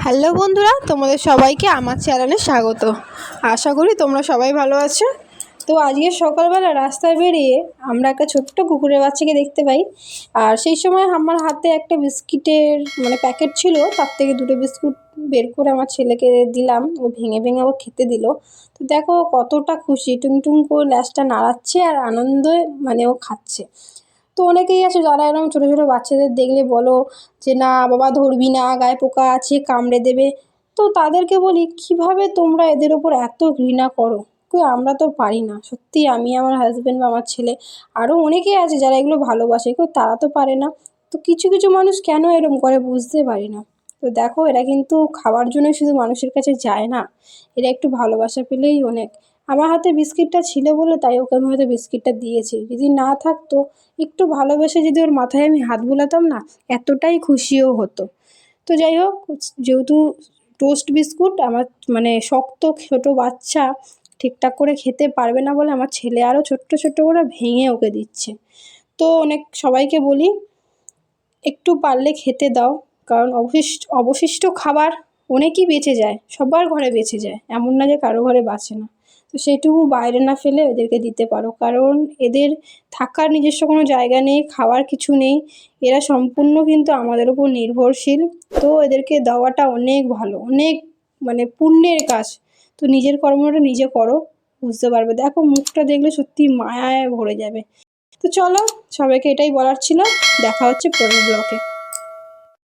Hello বন্ধুরা, তোমাদের সবাইকে আমার চ্যানেলে স্বাগত। আশা করি তোমরা সবাই ভালো আছো। তো আজকে সকালবেলা রাস্তায় বেরিয়ে আমরা একটা ছোট্ট কুকুরের বাচ্চাকে দেখতে পাই। আর সেই সময় আমার হাতে একটা বিস্কিটের প্যাকেট ছিল, তার থেকে দুটো বিস্কুট বের করে আমার ছেলেকে দিলাম। ও ভেঙে ভেঙে ও খেতে দিল। তো দেখো কতটা খুশি, টুং করে ল্যাজটা নাড়াচ্ছে আর আনন্দে ও খাচ্ছে। তো অনেকেই আছে যারা এরকম ছোটো ছোটো বাচ্চাদের দেখলে বলো যে না বাবা ধরবি না, গায়ে পোকা আছে, কামড়ে দেবে। তো তাদেরকে বলি কিভাবে তোমরা এদের ওপর এত ঘৃণা করো। আমরা তো পারি না সত্যি, আমি আমার হাজব্যান্ড বা আমার ছেলে, আরও অনেকেই আছে যারা এগুলো ভালোবাসে, তারা তো পারে না। তো কিছু কিছু মানুষ কেন এরকম করে বুঝতে পারি না। তো দেখো এরা কিন্তু খাওয়ার জন্যই শুধু মানুষের কাছে যায় না, এরা একটু ভালোবাসা পেলেই অনেক। আমার হাতে বিস্কিটটা ছিল বলে তাই ওকে আমি হয়তো বিস্কিটটা দিয়েছি, যদি না থাকতো একটু ভালোবেসে যদি ওর মাথায় আমি হাত বোলাতাম না, এতটাই খুশিও হতো। তো যাই হোক, যেহেতু টোস্ট বিস্কুট আমার শক্ত ছোটো বাচ্চা ঠিকঠাক করে খেতে পারবে না বলে আমার ছেলে আরও ছোট্ট ছোট্ট করে ভেঙে ওকে দিচ্ছে। তো অনেক সবাইকে বলি একটু পারলে খেতে দাও, কারণ অবশিষ্ট খাবার অনেকই বেঁচে যায়, সবার ঘরে বেঁচে যায়, এমন না যে কারো ঘরে বাঁচে না। তো সেইটুকু বাইরে না ফেলে এদেরকে দিতে পারো, কারণ এদের থাকার নিজস্ব কোনো জায়গা নেই, খাওয়ার কিছু নেই, এরা সম্পূর্ণ কিন্তু আমাদের উপর নির্ভরশীল। তো এদেরকে দেওয়াটা অনেক ভালো, অনেক পুণ্যের কাজ। তো নিজের কর্মটা নিজে করো, বুঝতে পারবে। দেখো মুখটা দেখলে সত্যি মায়ায় ভরে যাবে। তো চলো, সবাইকে এটাই বলার ছিল। দেখা হচ্ছে পরের ব্লগে।